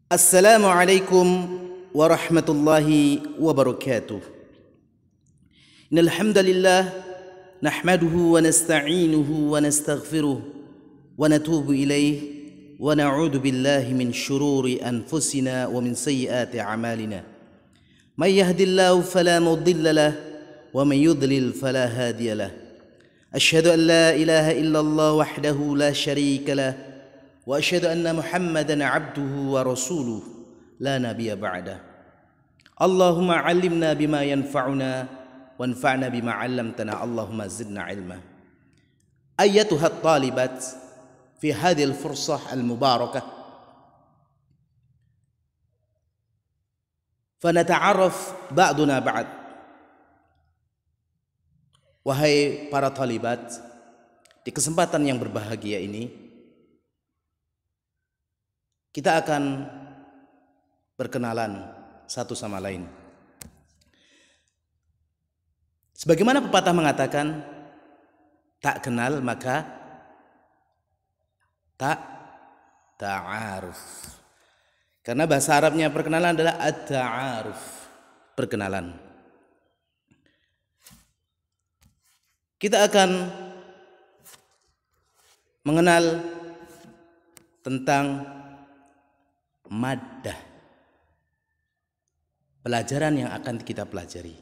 Assalamualaikum warahmatullahi wabarakatuh. Innal hamdalillah nahmaduhu wa nasta'inuhu wa nastaghfiruh wa natubu ilayh wa na'udzu billahi min shururi anfusina wa min sayyiati a'malina. May yahdihillahu fala mudilla lahu wa may yudlil fala hadiya lahu. Asyhadu an la ilaha illallah wahdahu la syarika lahu wa asyhadu anna Muhammadan abduhu wa rasuluh la nabiyya ba'dah. Allahumma 'allimna bima yanfa'una wanfa'na bima 'allamtana. Allahumma zidna 'ilma. Ayyatuha at-talibat fi hadhihi al-fursah al-mubarakah fanata'arraf ba'duna ba'd. Wahai para talibat, di kesempatan yang berbahagia ini kita akan berkenalan satu sama lain. Sebagaimana pepatah mengatakan, tak kenal maka tak ta'aruf. Karena bahasa Arabnya perkenalan adalah at-ta'aruf, perkenalan. Kita akan mengenal tentang maddah, pelajaran yang akan kita pelajari.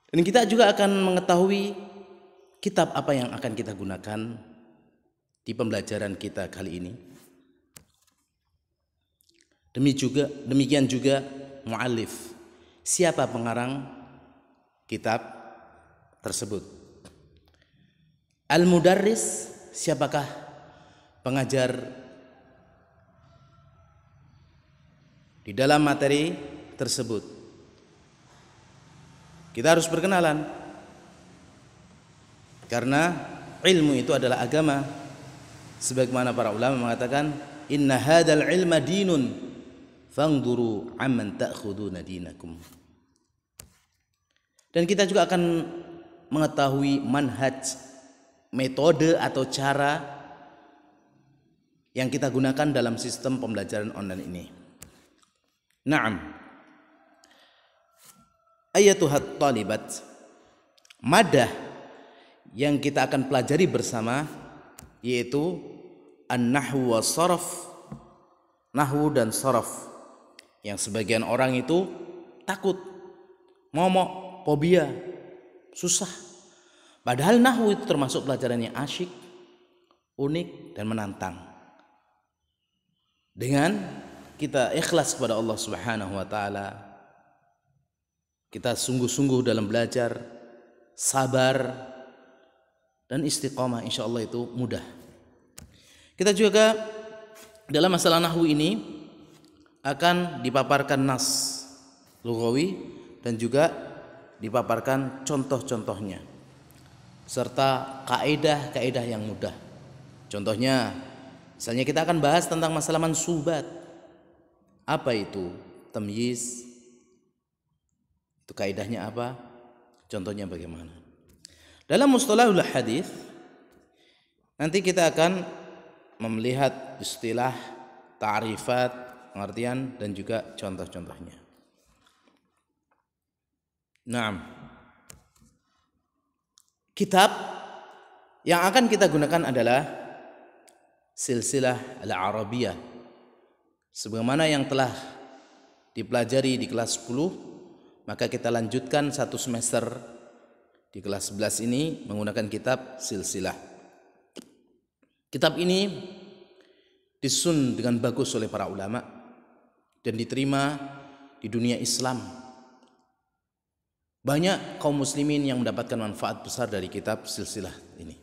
Dan kita juga akan mengetahui kitab apa yang akan kita gunakan di pembelajaran kita kali ini. Demikian juga mu'allif, siapa pengarang kitab tersebut. Al-mudarris, siapakah pengajar di dalam materi tersebut. Kita harus berkenalan, karena ilmu itu adalah agama. Sebagaimana para ulama mengatakan, inna hadzal ilma dinun fangduru amman ta'khuduna dinakum. Dan kita juga akan mengetahui manhaj, metode atau cara yang kita gunakan dalam sistem pembelajaran online ini. Naam. Ayatuhat talibat, madah yang kita akan pelajari bersama yaitu an-nahwu wa saraf, nahwu dan saraf. Yang sebagian orang itu takut, momok, fobia, susah. Padahal nahwu itu termasuk pelajaran yang asyik, unik dan menantang. Dengan kita ikhlas kepada Allah Subhanahu wa taala, kita sungguh-sungguh dalam belajar, sabar dan istiqamah, insyaallah itu mudah. Kita juga dalam masalah nahwu ini akan dipaparkan nas lughawi dan juga dipaparkan contoh-contohnya serta kaidah-kaidah yang mudah. Contohnya, misalnya kita akan bahas tentang masalah mansubat. Apa itu tamyiz? Itu kaidahnya apa? Contohnya bagaimana? Dalam mustalahul hadis nanti kita akan melihat istilah, ta'rifat, pengertian dan juga contoh-contohnya. Naam. Kitab yang akan kita gunakan adalah Silsilah Al-Arabiyah, sebagaimana yang telah dipelajari di kelas 10, maka kita lanjutkan satu semester di kelas 11 ini menggunakan kitab Silsilah. Kitab ini disusun dengan bagus oleh para ulama dan diterima di dunia Islam. Banyak kaum muslimin yang mendapatkan manfaat besar dari kitab Silsilah ini.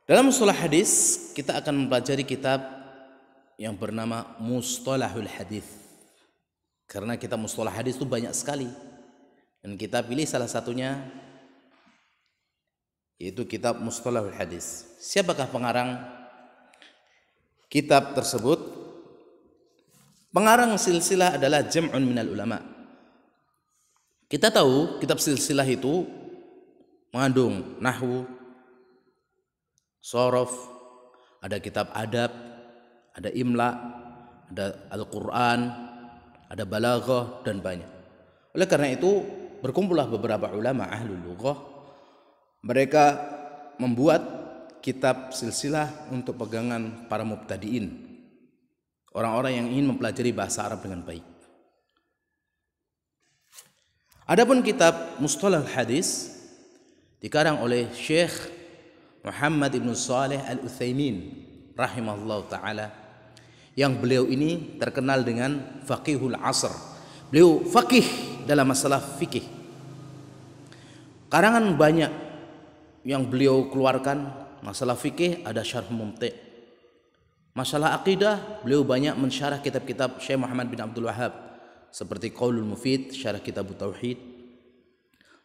Dalam mustalah hadis kita akan mempelajari kitab yang bernama Mustalahul Hadis. Karena kitab mustalah hadis itu banyak sekali. Dan kita pilih salah satunya, yaitu kitab Mustalahul Hadis. Siapakah pengarang kitab tersebut? Pengarang silsilah adalah jam'un minal ulama. Kita tahu kitab silsilah itu mengandung nahwu, shorof, ada kitab adab, ada imla, ada Al-Quran, ada balaghah, dan banyak. Oleh karena itu berkumpullah beberapa ulama ahlul lughah. Mereka membuat kitab silsilah untuk pegangan para mubtadiin, orang-orang yang ingin mempelajari bahasa Arab dengan baik. Adapun kitab Mustalah Hadis dikarang oleh Syekh Muhammad ibn Saleh Al-Utsaimin rahimahullah ta'ala, yang beliau ini terkenal dengan faqihul asr. Beliau faqih dalam masalah fikih. Karangan banyak yang beliau keluarkan masalah fikih, ada Syarh Mumti'. Masalah akidah beliau banyak mensyarah kitab-kitab Syekh Muhammad bin Abdul Wahhab seperti Qaulul Mufid, syarah kitab Tauhid,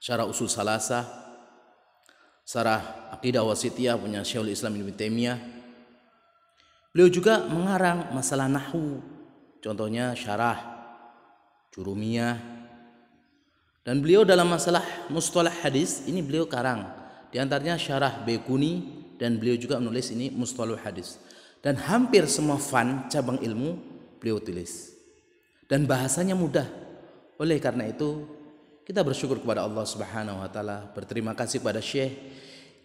syarah Usul Salasah, syarah Aqidah Wasithiyah punya Syekhul Islam Ibnu Taimiyah. Beliau juga mengarang masalah nahwu, contohnya syarah Jurumiyah. Dan beliau dalam masalah mustalah hadis ini beliau karang, di antaranya syarah Baikuni, dan beliau juga menulis ini mustalah hadis. Dan hampir semua fan cabang ilmu beliau tulis, dan bahasanya mudah. Oleh karena itu kita bersyukur kepada Allah Subhanahu wa taala, berterima kasih kepada Syekh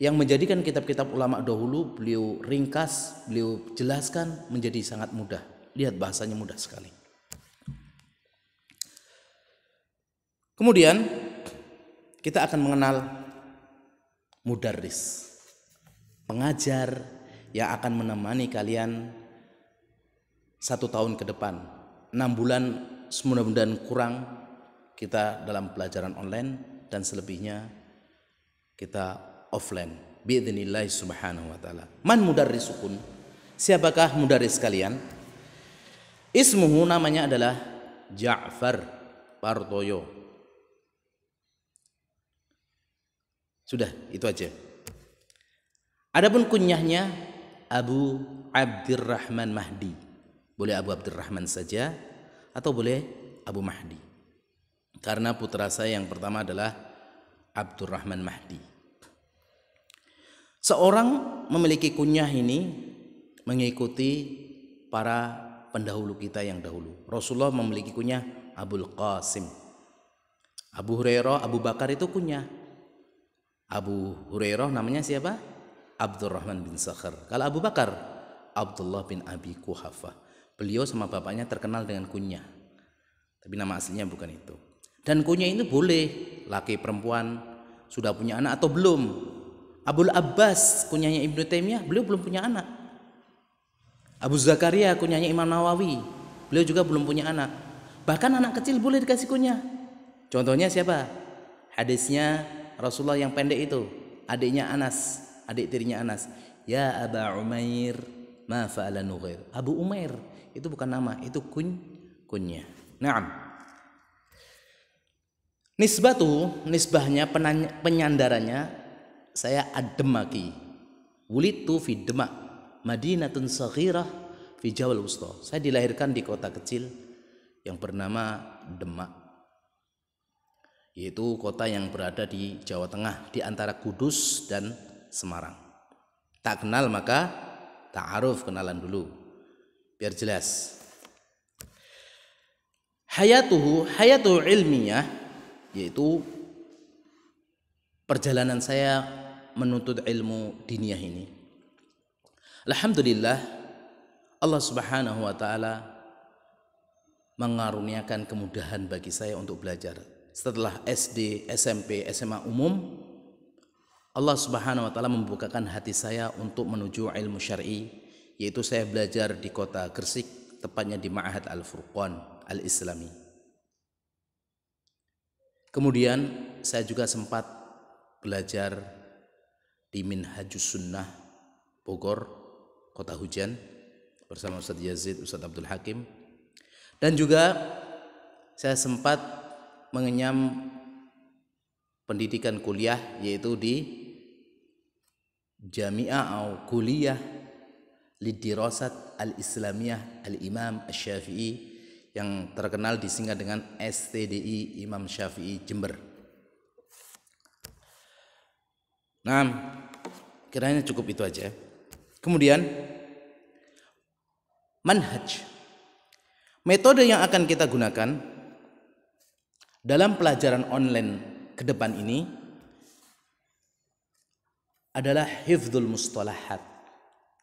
yang menjadikan kitab-kitab ulama dahulu beliau ringkas, beliau jelaskan menjadi sangat mudah. Lihat bahasanya mudah sekali. Kemudian kita akan mengenal mudarris, pengajar yang akan menemani kalian 1 tahun ke depan. 6 bulan mudah-mudahan kurang kita dalam pelajaran online, dan selebihnya kita offline biidznillah subhanahu wa ta'ala. Man mudarrisukun? Siapakah mudarris kalian? Ismuhu, namanya adalah Ja'far Partoyo. Sudah, itu aja. Adapun kunyahnya Abu Abdurrahman Mahdi. Boleh Abu Abdurrahman saja atau boleh Abu Mahdi, karena putra saya yang pertama adalah Abdurrahman Mahdi. Seorang memiliki kunyah ini mengikuti para pendahulu kita yang dahulu. Rasulullah memiliki kunyah Abul Qasim. Abu Hurairah, Abu Bakar itu kunyah. Abu Hurairah namanya siapa? Abdurrahman bin Sakhar. Kalau Abu Bakar, Abdullah bin Abi Quhafah. Beliau sama bapaknya terkenal dengan kunyah, tapi nama aslinya bukan itu. Dan kunyah itu boleh laki perempuan, sudah punya anak atau belum. Abul Abbas kunyahnya Ibnu Taimiyah, beliau belum punya anak. Abu Zakaria kunyahnya Imam Nawawi, beliau juga belum punya anak. Bahkan anak kecil boleh dikasih kunyah. Contohnya siapa? Hadisnya Rasulullah yang pendek itu, adiknya Anas, adik tirinya Anas. Ya Aba Umair, ma fa'ala Nughair. Abu Umair itu bukan nama, itu kunyah. Naam. Nisbahnya, penyandarannya, saya ad-Demaki. Wulidtu fi Demak, Madinatun saghirah fi Jawal Wusta. Saya dilahirkan di kota kecil yang bernama Demak, yaitu kota yang berada di Jawa Tengah, di antara Kudus dan Semarang. Tak kenal maka ta'aruf, kenalan dulu biar jelas. Hayatu ilmiah, yaitu perjalanan saya menuntut ilmu diniyah ini. Alhamdulillah, Allah Subhanahu wa taala mengaruniakan kemudahan bagi saya untuk belajar. Setelah SD, SMP, SMA umum, Allah Subhanahu wa taala membukakan hati saya untuk menuju ilmu syar'i, yaitu saya belajar di kota Gresik, tepatnya di Ma'had Al-Furqan Al-Islami. Kemudian saya juga sempat belajar di Minhajus Sunnah Bogor, Kota Hujan, bersama Ustadz Yazid, Ustadz Abdul Hakim. Dan juga saya sempat mengenyam pendidikan kuliah, yaitu di Jami'ah atau Kuliah Lidirasat Al-Islamiyah Al-Imam Asy-Syafi'i, yang terkenal disingkat dengan STDI Imam Syafi'i Jember. Nah, Kiranya cukup itu aja. Kemudian manhaj. Metode yang akan kita gunakan dalam pelajaran online ke depan ini adalah hifdzul mustalahat.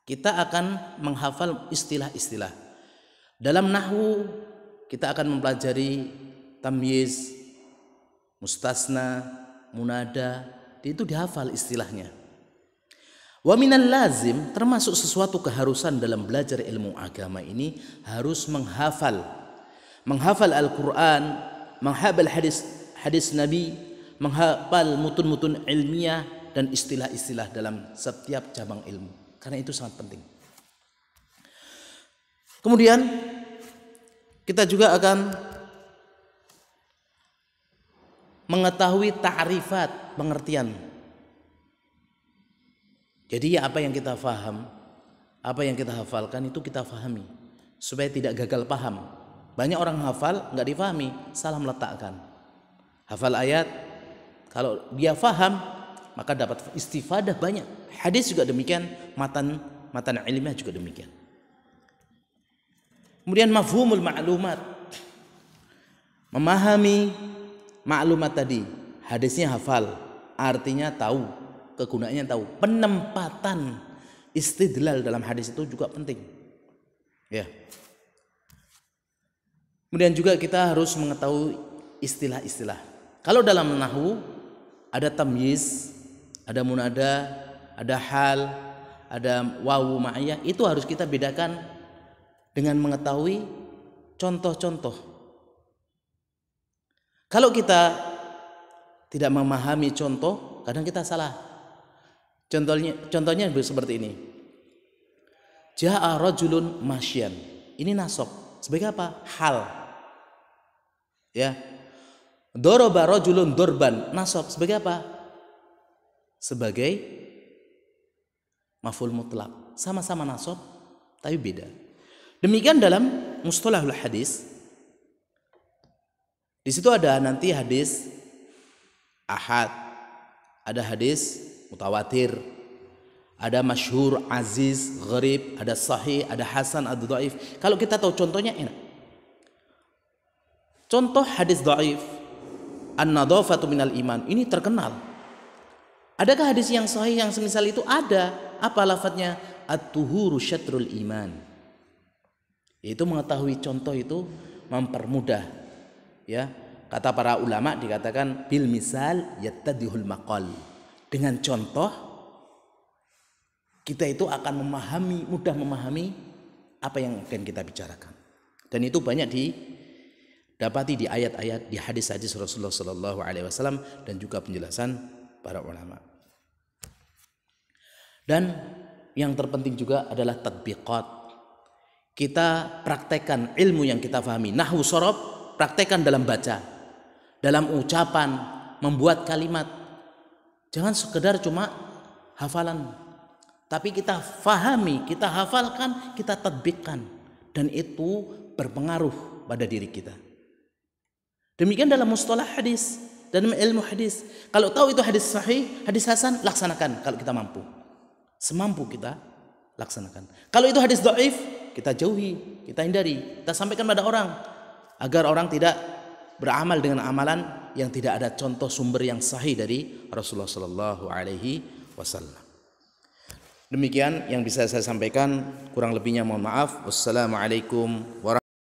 Kita akan menghafal istilah-istilah. Dalam nahwu kita akan mempelajari tamyiz, mustasna, munada, itu dihafal istilahnya. Wa minal lazim, termasuk sesuatu keharusan dalam belajar ilmu agama ini harus menghafal Al-Quran, menghafal hadis Nabi, menghafal mutun-mutun ilmiah dan istilah-istilah dalam setiap cabang ilmu. Karena itu sangat penting. Kemudian kita juga akan mengetahui ta'rifat, pengertian. Jadi apa yang kita faham, apa yang kita hafalkan itu kita fahami supaya tidak gagal paham. Banyak orang hafal nggak difahami, salah meletakkan. Hafal ayat, kalau dia faham maka dapat istifadah banyak. Hadis juga demikian, matan ilmiah juga demikian. Kemudian mafhumul ma'lumat, memahami maklumat tadi. Hadisnya hafal, artinya tahu, kegunaannya tahu. Penempatan istidlal dalam hadis itu juga penting. Ya. Kemudian juga kita harus mengetahui istilah-istilah. Kalau dalam nahwu ada tamyiz, ada munada, ada hal, ada wawu ma'iyah, itu harus kita bedakan dengan mengetahui contoh-contoh. Kalau kita tidak memahami contoh, kadang kita salah. Contohnya seperti ini. Ja'a rajulun masyan. Ini nasab. Sebagai apa? Hal. Ya. Daraba rajulun dorban. Nasab. Sebagai apa? Sebagai maf'ul mutlak. Sama-sama nasab, tapi beda. Demikian dalam mustalahul hadis. Di situ ada nanti hadis ahad, ada hadis mutawatir, ada masyhur, aziz, gharib, ada sahih, ada hasan, ada dhaif. Kalau kita tahu contohnya enak. Contoh hadis dhaif, an-nadhafatu minal iman, ini terkenal. Adakah hadis yang sahih yang semisal itu? Ada. Apa lafadznya? At-tuhuru syatrul iman. Yaitu mengetahui contoh itu mempermudah. Ya, kata para ulama dikatakan bil misal yattadihul maqal. Dengan contoh kita itu akan mudah memahami apa yang akan kita bicarakan. Dan itu banyak didapati di ayat-ayat, di hadis-hadis Rasulullah sallallahu alaihi wasallam dan juga penjelasan para ulama. Dan yang terpenting juga adalah tatbiqat. Kita praktekkan ilmu yang kita pahami. Nahwu shorof, praktekkan dalam baca, dalam ucapan, membuat kalimat. Jangan sekedar cuma hafalan, tapi kita fahami, kita hafalkan, kita tatbiqkan, dan itu berpengaruh pada diri kita. Demikian dalam mustalah hadis, dalam ilmu hadis. Kalau tahu itu hadis sahih, hadis hasan, laksanakan kalau kita mampu. Semampu kita laksanakan. Kalau itu hadis dhaif, kita jauhi, kita hindari, kita sampaikan pada orang agar orang tidak beramal dengan amalan yang tidak ada contoh sumber yang sahih dari Rasulullah sallallahu alaihi wasallam. Demikian yang bisa saya sampaikan, kurang lebihnya mohon maaf. Wassalamualaikum warahmatullahi wabarakatuh.